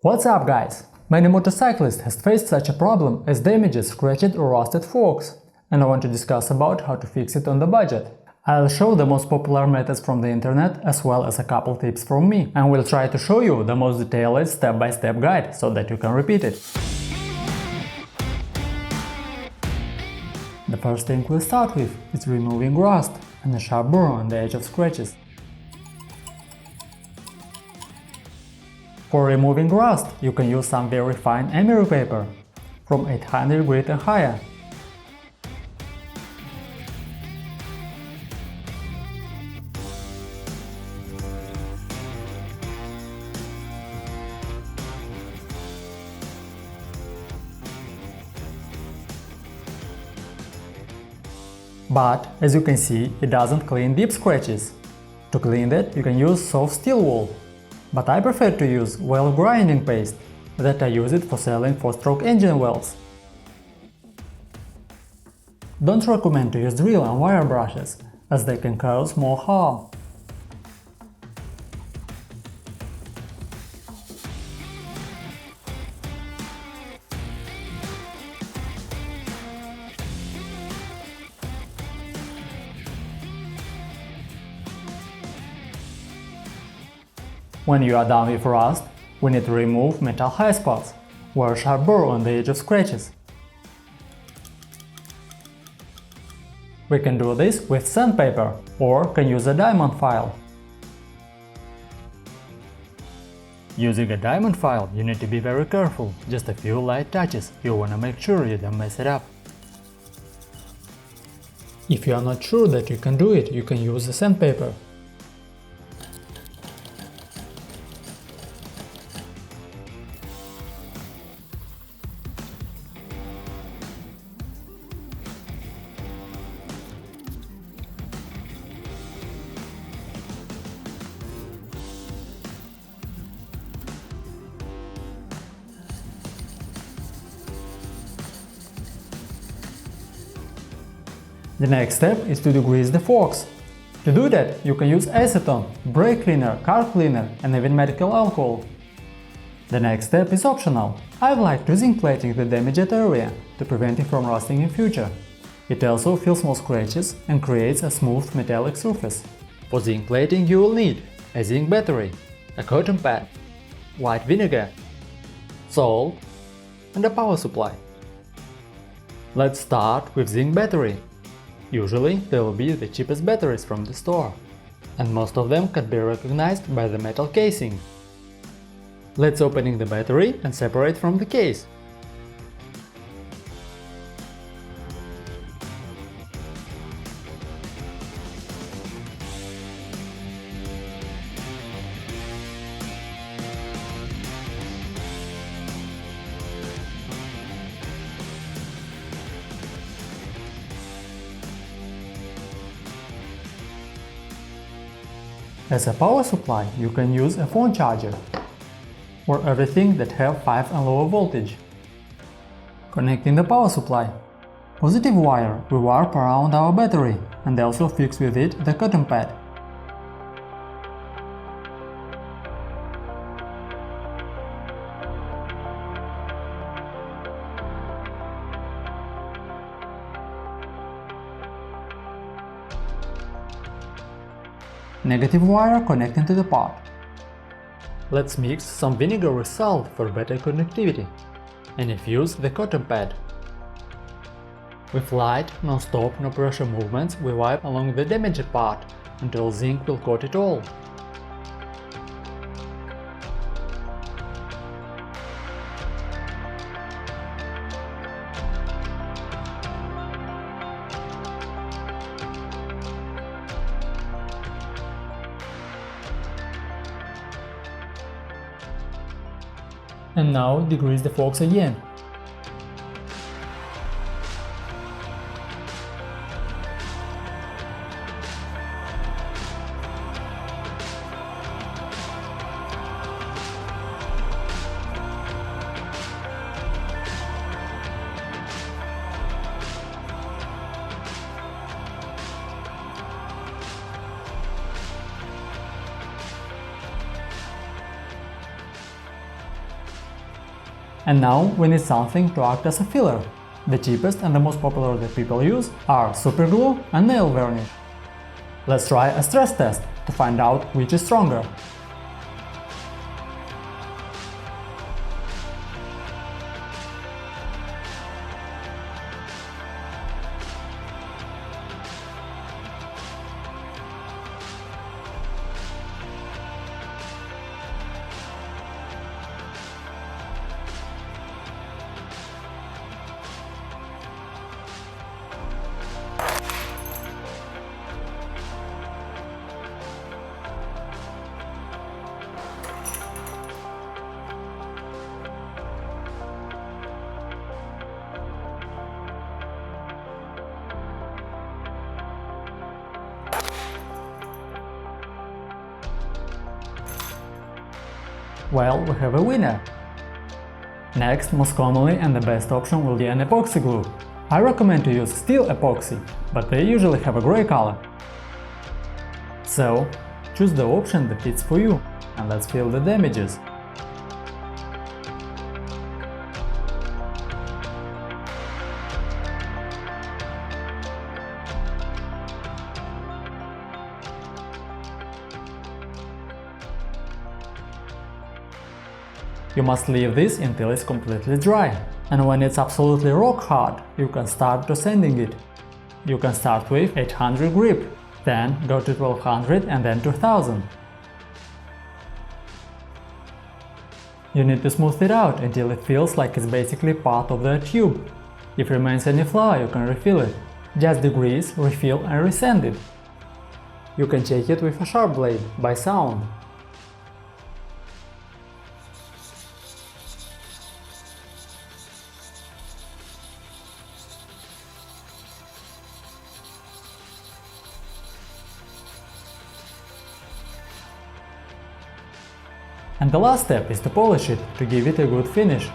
What's up, guys? Many motorcyclists has faced such a problem as damages, scratched or rusted forks, and I want to discuss about how to fix it on the budget. I'll show the most popular methods from the internet as well as a couple tips from me, and will try to show you the most detailed step-by-step guide so that you can repeat it. The first thing we'll start with is removing rust and a sharp burr on the edge of scratches. For removing rust, you can use some very fine emery paper from 800 grit and higher. But, as you can see, it doesn't clean deep scratches. To clean that, you can use soft steel wool. But I prefer to use valve grinding paste, that I use it for sealing 4-stroke engine valves. Don't recommend to use drill and wire brushes, as they can cause more harm. When you are done with rust, we need to remove metal high spots, or a sharp burr on the edge of scratches. We can do this with sandpaper, or can use a diamond file. Using a diamond file, you need to be very careful, just a few light touches, you wanna make sure you don't mess it up. If you are not sure that you can do it, you can use the sandpaper. The next step is to degrease the forks. To do that, you can use acetone, brake cleaner, car cleaner and even medical alcohol. The next step is optional. I like to zinc plating the damaged area to prevent it from rusting in future. It also fills more scratches and creates a smooth metallic surface. For zinc plating you will need a zinc battery, a cotton pad, white vinegar, salt and a power supply. Let's start with zinc battery. Usually they will be the cheapest batteries from the store, and most of them can be recognized by the metal casing. Let's open the battery and separate from the case. As a power supply, you can use a phone charger or everything that have 5 and lower voltage. Connecting the power supply. Positive wire we warp around our battery and also fix with it the cotton pad. Negative wire connecting to the part. Let's mix some vinegar with salt for better connectivity and infuse the cotton pad. With light, non-stop, no pressure movements, we wipe along the damaged part until zinc will coat it all. And now degrease the forks again. And now we need something to act as a filler. The cheapest and the most popular that people use are super glue and nail varnish. Let's try a stress test to find out which is stronger. Well, we have a winner! Next, most commonly and the best option will be an epoxy glue. I recommend to use steel epoxy, but they usually have a grey color. So, choose the option that fits for you, and let's fill the damages. You must leave this until it's completely dry, and when it's absolutely rock hard, you can start to sanding it. You can start with 800 grip, then go to 1200 and then 2000. You need to smooth it out until it feels like it's basically part of the tube. If remains any flour, you can refill it. Just degrease, refill and resand it. You can check it with a sharp blade, by sound. And the last step is to polish it to give it a good finish.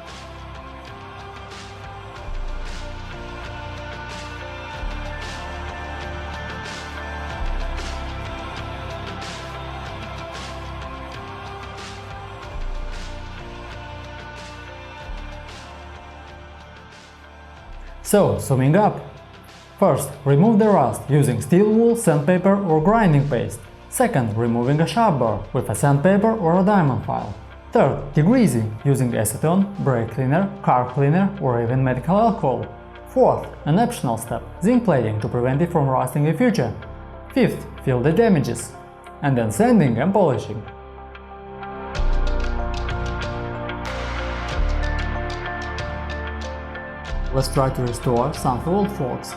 So, summing up. First, remove the rust using steel wool, sandpaper or grinding paste. Second, removing a sharp burr with a sandpaper or a diamond file. Third, degreasing using acetone, brake cleaner, car cleaner or even medical alcohol. Fourth, an optional step, zinc plating to prevent it from rusting in future. Fifth, fill the damages. And then sanding and polishing. Let's try to restore some old forks.